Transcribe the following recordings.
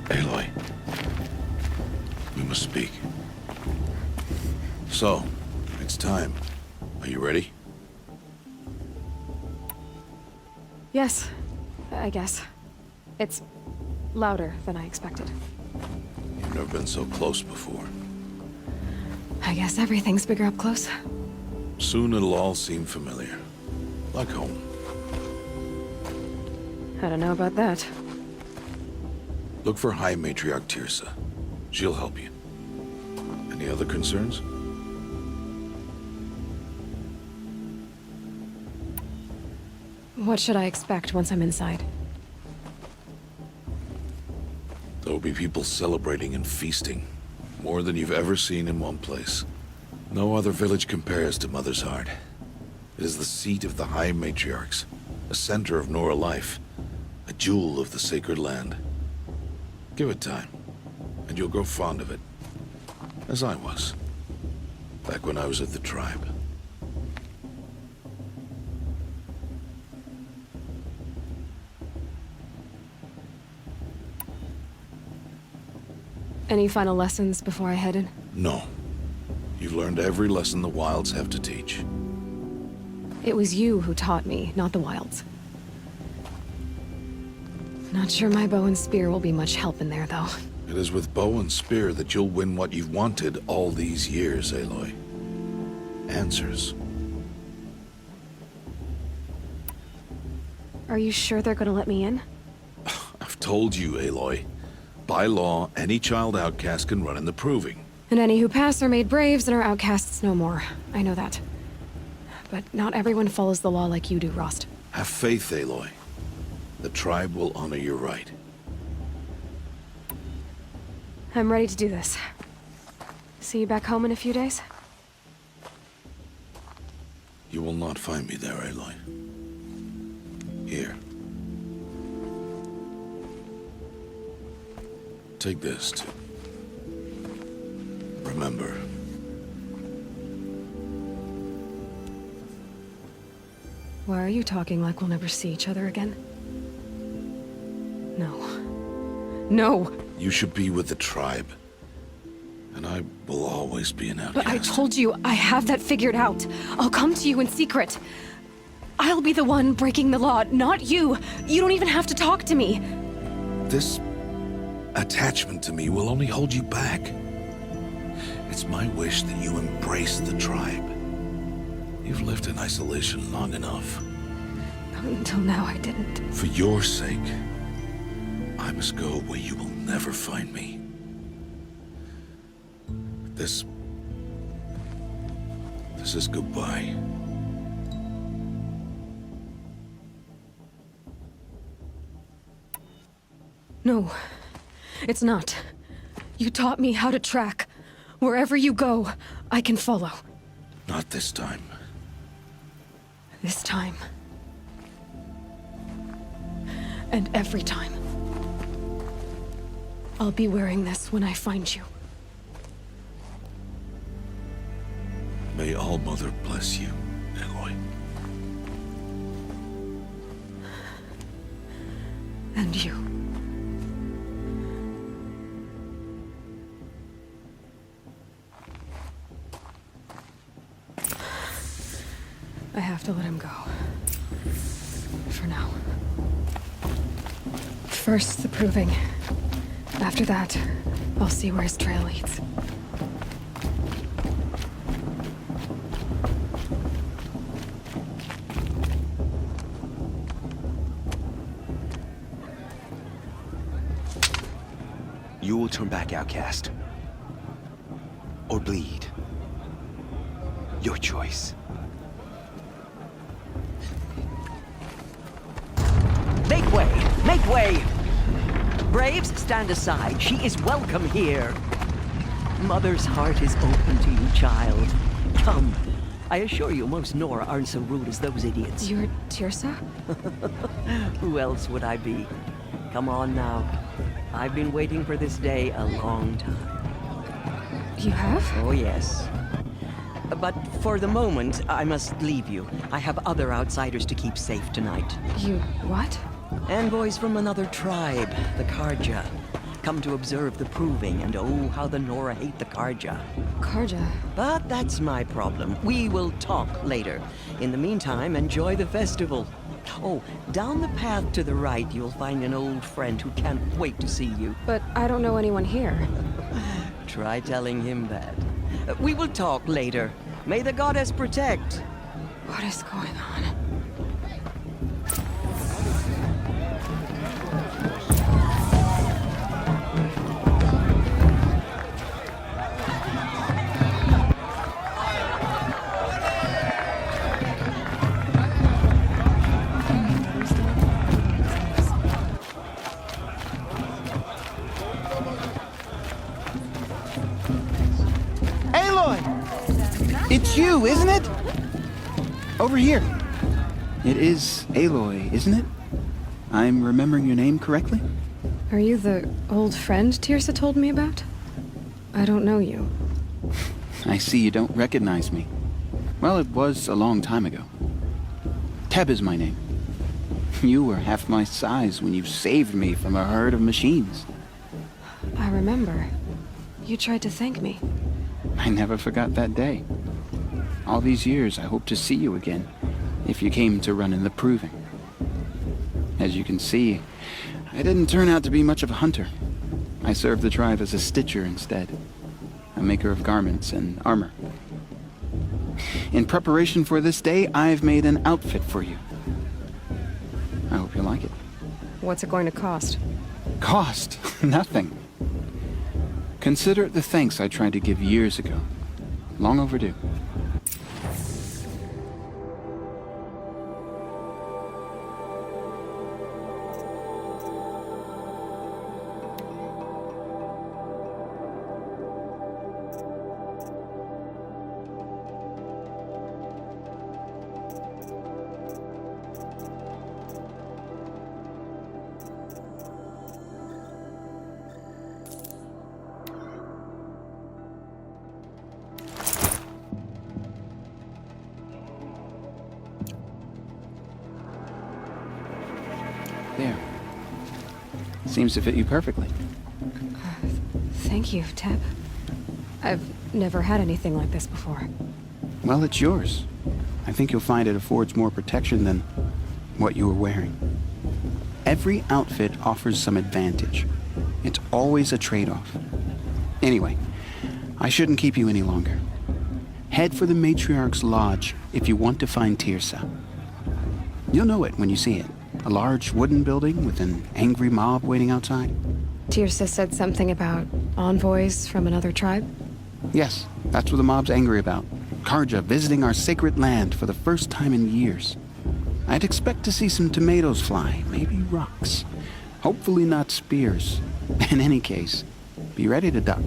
Aloy, we must speak. So, it's time. Are you ready? Yes, I guess. It's louder than I expected. You've never been so close before. I guess everything's bigger up close. Soon it'll all seem familiar. Like home. I don't know about that. Look for High Matriarch Tirsa. She'll help you. Any other concerns? What should I expect once I'm inside? There'll be people celebrating and feasting. More than you've ever seen in one place. No other village compares to Mother's Heart. It is the seat of the High Matriarchs, a center of Nora life, a jewel of the sacred land. Give it time, and you'll grow fond of it. As I was, back when I was at the tribe. Any final lessons before I head in? No. You've learned every lesson the Wilds have to teach. It was you who taught me, not the Wilds. Not sure my bow and spear will be much help in there, though. It is with bow and spear that you'll win what you've wanted all these years, Aloy. Answers. Are you sure they're gonna let me in? I've told you, Aloy. By law, any child outcast can run in the Proving. And any who pass are made braves and are outcasts no more. I know that. But not everyone follows the law like you do, Rost. Have faith, Aloy. The tribe will honor your right. I'm ready to do this. See you back home in a few days? You will not find me there, Aloy. Here. Take this to remember. Why are you talking like we'll never see each other again? No. No! You should be with the tribe. And I will always be an outcast. But I told you, I have that figured out. I'll come to you in secret. I'll be the one breaking the law, not you. You don't even have to talk to me. This attachment to me will only hold you back. It's my wish that you embrace the tribe. You've lived in isolation long enough. Until now, I didn't. For your sake, I must go where you will never find me. This is goodbye. No, it's not. You taught me how to track. Wherever you go, I can follow. Not this time. This time. And every time. I'll be wearing this when I find you. May All Mother bless you, Aloy. And you. I have to let him go. For now. First, the proving. After that, I'll see where his trail leads. You will turn back, outcast. Or bleed. Your choice. Make way! Make way! Braves, stand aside. She is welcome here. Mother's heart is open to you, child. Come. I assure you, most Nora aren't so rude as those idiots. You're Tirsa? Who else would I be? Come on now. I've been waiting for this day a long time. You have? Oh, yes. But for the moment, I must leave you. I have other outsiders to keep safe tonight. You what? Envoys from another tribe, the Karja. Come to observe the proving, and oh, how the Nora hate the Karja. Karja? But that's my problem. We will talk later. In the meantime, enjoy the festival. Oh, down the path to the right, you'll find an old friend who can't wait to see you. But I don't know anyone here. Try telling him that. We will talk later. May the goddess protect. What is going on? It's you, isn't it? Over here. It is Aloy, isn't it? I'm remembering your name correctly? Are you the old friend Tirsa told me about? I don't know you. I see you don't recognize me. Well, it was a long time ago. Teb is my name. You were half my size when you saved me from a herd of machines. I remember. You tried to thank me. I never forgot that day. All these years, I hope to see you again, if you came to run in the proving. As you can see, I didn't turn out to be much of a hunter. I served the tribe as a stitcher instead, a maker of garments and armor. In preparation for this day, I've made an outfit for you. I hope you like it. What's it going to cost? Cost? Nothing. Consider it the thanks I tried to give years ago. Long overdue. There. Seems to fit you perfectly. Thank you, Teb. I've never had anything like this before. Well, it's yours. I think you'll find it affords more protection than what you were wearing. Every outfit offers some advantage. It's always a trade-off. Anyway, I shouldn't keep you any longer. Head for the Matriarch's Lodge if you want to find Tirsa. You'll know it when you see it. A large wooden building with an angry mob waiting outside. Tirsa said something about envoys from another tribe? Yes, that's what the mob's angry about. Karja visiting our sacred land for the first time in years. I'd expect to see some tomatoes fly, maybe rocks. Hopefully not spears. In any case, be ready to duck.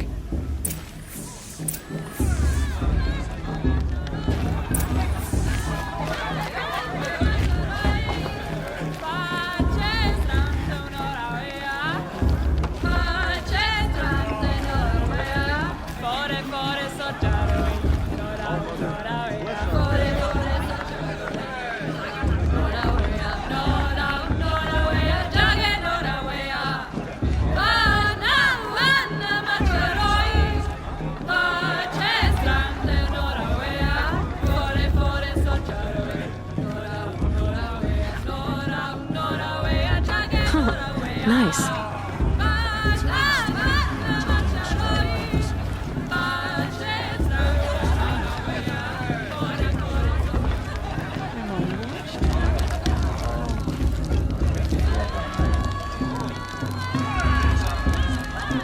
Nice.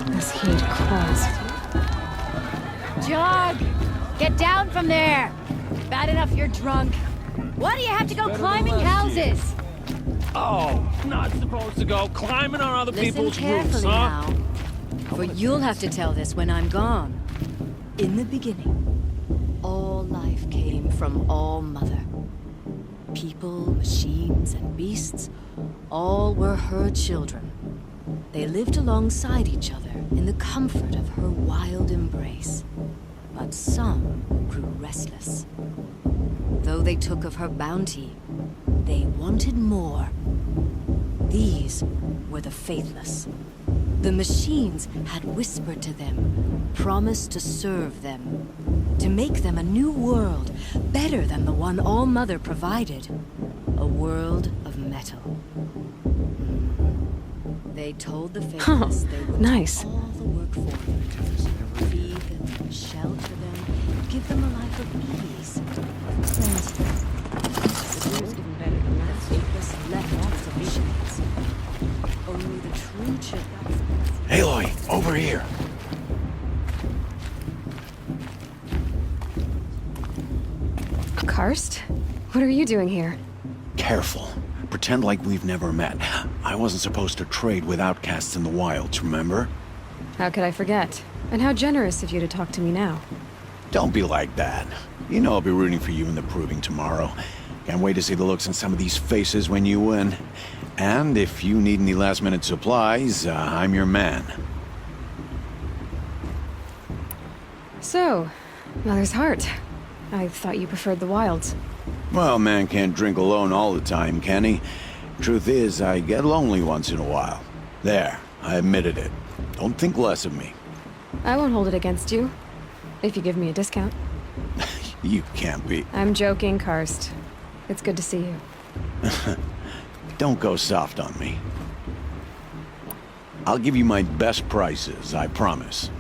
This heat crawls. Jog! Get down from there! Bad enough you're drunk. Why do you have to go climbing houses? Oh, not supposed to go climbing on other Listen people's roofs, carefully huh? now. For you'll have to tell this when I'm gone. In the beginning, all life came from All Mother. People, machines, and beasts, all were her children. They lived alongside each other in the comfort of her wild embrace. But some grew restless. Though they took of her bounty, they wanted more. These were the faithless. The machines had whispered to them, promised to serve them, to make them a new world, better than the one All Mother provided. A world of metal. They told the faithless they would nice. do all the work for them. Feed them, shelter them, give them a life of ease. Plenty. The rules given better than that. Faithless left with the visions. Only the true children. Aloy, over here. Karst? What are you doing here? Careful. Pretend like we've never met. I wasn't supposed to trade with outcasts in the wilds, remember? How could I forget? And how generous of you to talk to me now. Don't be like that. You know I'll be rooting for you in the proving tomorrow. Can't wait to see the looks on some of these faces when you win. And if you need any last-minute supplies, I'm your man. So, Mother's Heart. I thought you preferred the wilds. Well, man can't drink alone all the time, can he? Truth is, I get lonely once in a while. There, I admitted it. Don't think less of me. I won't hold it against you. If you give me a discount. You can't be. I'm joking, Karst. It's good to see you. Don't go soft on me. I'll give you my best prices, I promise.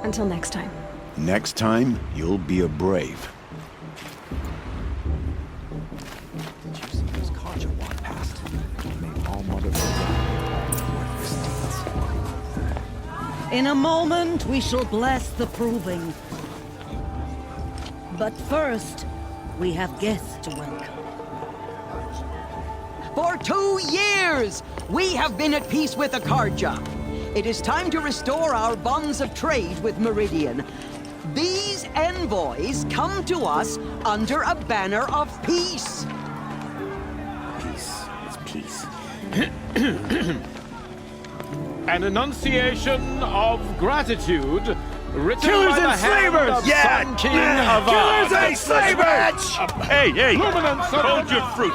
Until next time. Next time, you'll be a brave. Did you see those cars you walked past? Made all mother. In a moment, we shall bless the proving. But first, we have guests to welcome. For 2 years, we have been at peace with Akarja. It is time to restore our bonds of trade with Meridian. These envoys come to us under a banner of peace. Peace is peace. An enunciation of gratitude written Killers by the and hand slavers! of Yeah! Sun King Avad. Killers and slavers! Hey, hey! Luminance of Hold your fruit,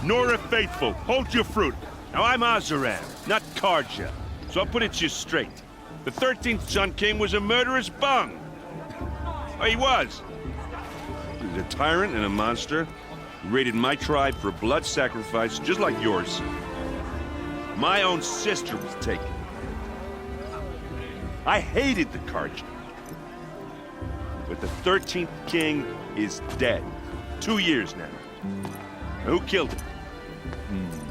Nora Faithful. Hold your fruit. Now I'm Azaran, not Karja. So I'll put it to you straight. The 13th Sun King was a murderous bung. Oh, he was. He was a tyrant and a monster. He raided my tribe for a blood sacrifice, just like yours. My own sister was taken. I hated the Karja. But the 13th King is dead. 2 years now. Who killed him?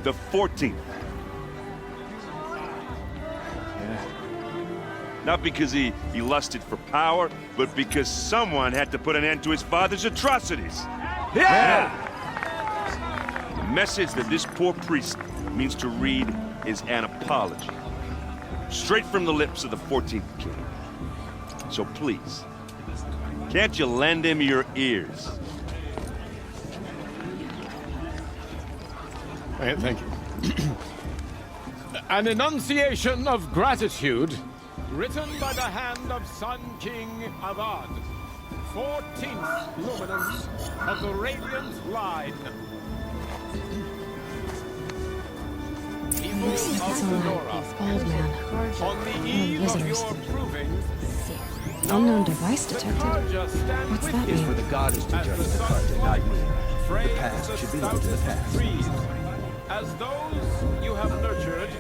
The 14th. Not because he lusted for power, but because someone had to put an end to his father's atrocities. Yeah! The message that this poor priest means to read is an apology. Straight from the lips of the 14th King. So please, can't you lend him your ears? Thank you. An enunciation of gratitude written by the hand of Sun King Avad, 14th luminance of the Radiant Line. People Looks like it's of all Nora, right. Bald man. on the eve of visitors. your proving, Unknown device the detected. Karja stand What's with that you mean? For the goddess to as judge the the sun Karja, not me. frames The past should be left to the stoutest past. trees. As those you have nurtured,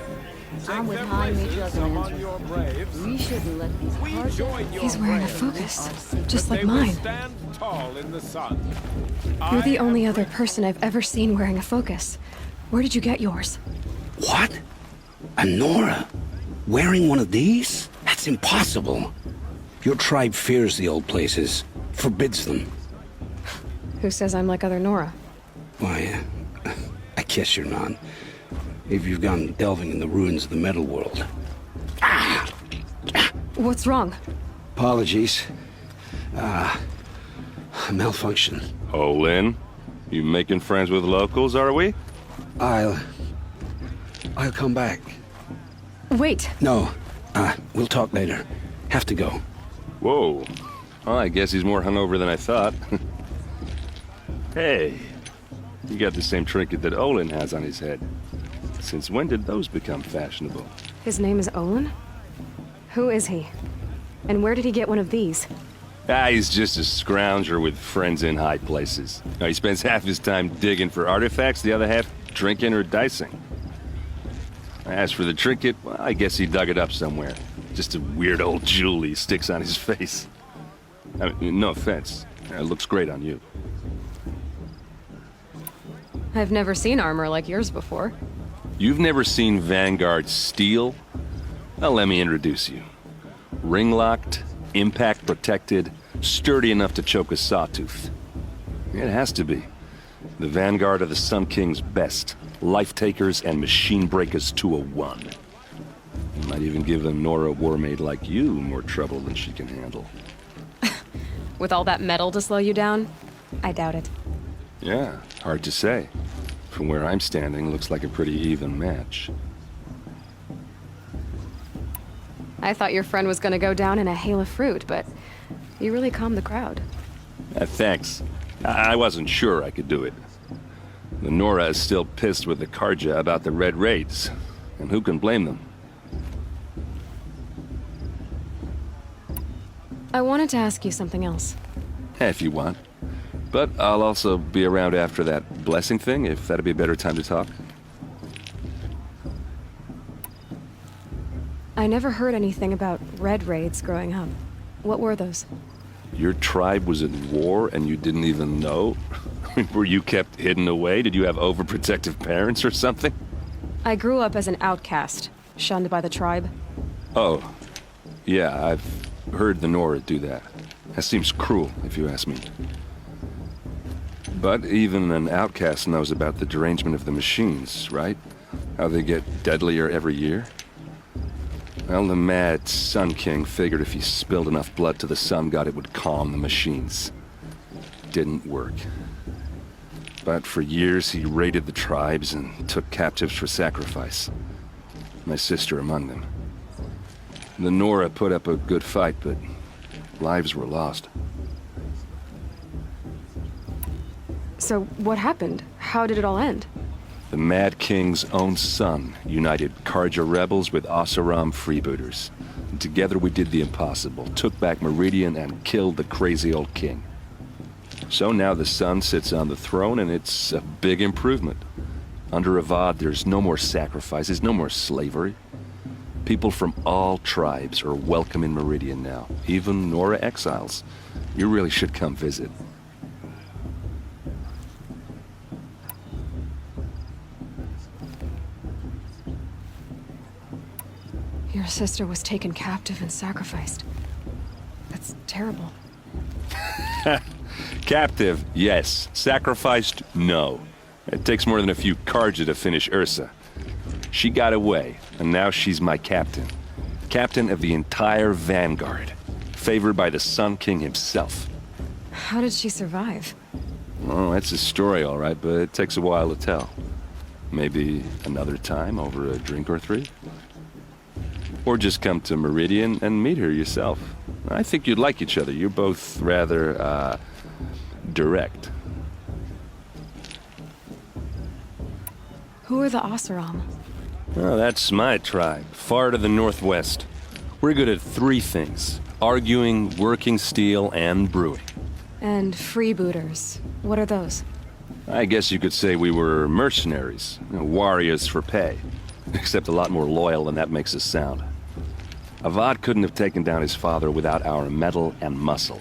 take I'm with their High places Major among Lancer. your braves. We shouldn't let these We cards join your He's wearing a braves, focus, but just like they will mine. stand tall in the sun. You're the I only have other person I've ever seen wearing a focus. Where did you get yours? What? A Nora? Wearing one of these? That's impossible. Your tribe fears the old places, forbids them. Who says I'm like other Nora? Why, I guess you're not. If you've gone delving in the ruins of the metal world. What's wrong? Apologies. Malfunction. Oh, Lynn, you making friends with locals, are we? I'll come back. Wait. No, we'll talk later. Have to go. Whoa. Well, I guess he's more hungover than I thought. Hey, you got the same trinket that Olin has on his head. Since when did those become fashionable? His name is Olin? Who is he? And where did he get one of these? He's just a scrounger with friends in high places. He spends half his time digging for artifacts, the other half drinking or dicing. As for the trinket, well, I guess he dug it up somewhere. Just a weird old jewel he sticks on his face. I mean, no offense. It looks great on you. I've never seen armor like yours before. You've never seen Vanguard steel? Now let me introduce you. Ring-locked, impact-protected, sturdy enough to choke a sawtooth. It has to be. The vanguard of the Sun King's best. Life-takers and machine breakers to a one. Might even give a Nora warmaid like you more trouble than she can handle. With all that metal to slow you down? I doubt it. Yeah, hard to say. From where I'm standing, looks like a pretty even match. I thought your friend was gonna go down in a hail of fruit, but you really calmed the crowd. Thanks. I wasn't sure I could do it. The Nora is still pissed with the Karja about the Red Raids, and who can blame them? I wanted to ask you something else. If you want. But I'll also be around after that blessing thing, if that'd be a better time to talk. I never heard anything about Red Raids growing up. What were those? Your tribe was at war and you didn't even know? Were you kept hidden away? Did you have overprotective parents or something? I grew up as an outcast, shunned by the tribe. Oh, yeah, I've heard the Nora do that. That seems cruel, if you ask me. But even an outcast knows about the derangement of the machines, right? How they get deadlier every year? Well, the mad Sun King figured if he spilled enough blood to the Sun God, it would calm the machines. Didn't work. But for years, he raided the tribes and took captives for sacrifice. My sister among them. The Nora put up a good fight, but lives were lost. So what happened? How did it all end? The Mad King's own son united Karja rebels with Oseram freebooters. And together we did the impossible, took back Meridian and killed the crazy old king. So now the son sits on the throne and it's a big improvement. Under Avad there's no more sacrifices, no more slavery. People from all tribes are welcome in Meridian now, even Nora exiles. You really should come visit. Your sister was taken captive and sacrificed. That's terrible. Captive, yes. Sacrificed, no. It takes more than a few Karja to finish Ursa. She got away, and now she's my captain. Captain of the entire Vanguard. Favored by the Sun King himself. How did she survive? Oh, that's a story, all right, but it takes a while to tell. Maybe another time over a drink or three? Or just come to Meridian and meet her yourself. I think you'd like each other. You're both rather, direct. Who are the Oseram? Oh, that's my tribe, far to the northwest. We're good at three things. Arguing, working steel, and brewing. And freebooters. What are those? I guess you could say we were mercenaries. Warriors for pay. Except a lot more loyal than that makes us sound. Avad couldn't have taken down his father without our metal and muscle.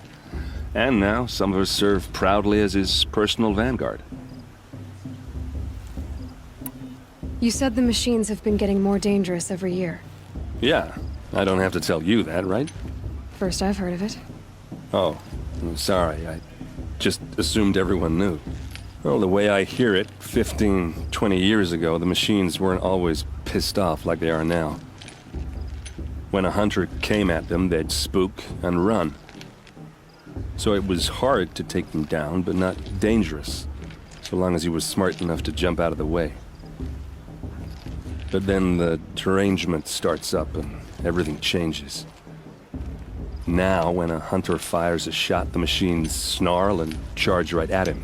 And now some of us serve proudly as his personal vanguard. You said the machines have been getting more dangerous every year. Yeah, I don't have to tell you that, right? First I've heard of it. Oh, I'm sorry. I just assumed everyone knew. Well, the way I hear it, 15, 20 years ago, the machines weren't always pissed off like they are now. When a hunter came at them, they'd spook and run. So it was hard to take them down, but not dangerous, so long as he was smart enough to jump out of the way. But then the derangement starts up and everything changes. Now, when a hunter fires a shot, the machines snarl and charge right at him.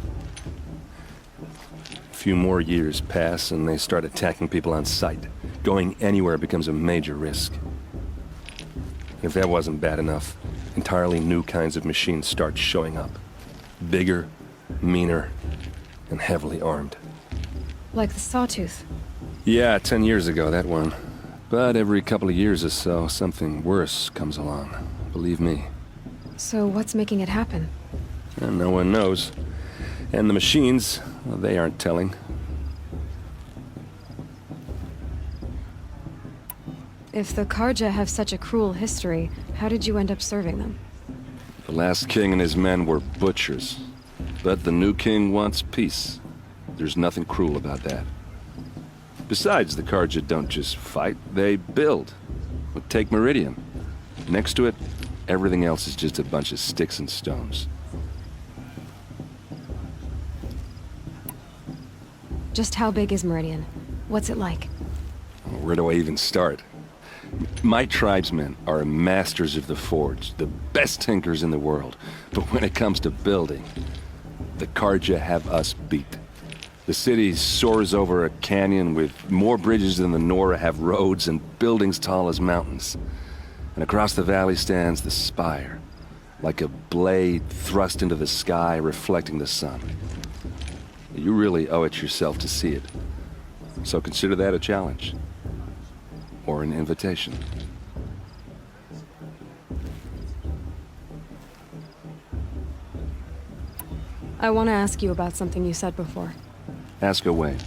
A few more years pass and they start attacking people on sight. Going anywhere becomes a major risk. If that wasn't bad enough, entirely new kinds of machines start showing up. Bigger, meaner, and heavily armed. Like the Sawtooth. Yeah, 10 years ago, that one. But every couple of years or so, something worse comes along. Believe me. So what's making it happen? And no one knows. And the machines, well, they aren't telling. If the Karja have such a cruel history, how did you end up serving them? The last king and his men were butchers. But the new king wants peace. There's nothing cruel about that. Besides, the Karja don't just fight, they build. Well, take Meridian. Next to it, everything else is just a bunch of sticks and stones. Just how big is Meridian? What's it like? Where do I even start? My tribesmen are masters of the forge, the best tinkers in the world. But when it comes to building, the Karja have us beat. The city soars over a canyon with more bridges than the Nora have roads and buildings tall as mountains. And across the valley stands the spire, like a blade thrust into the sky reflecting the sun. You really owe it yourself to see it. So consider that a challenge. Or an invitation. I want to ask you about something you said before. Ask away.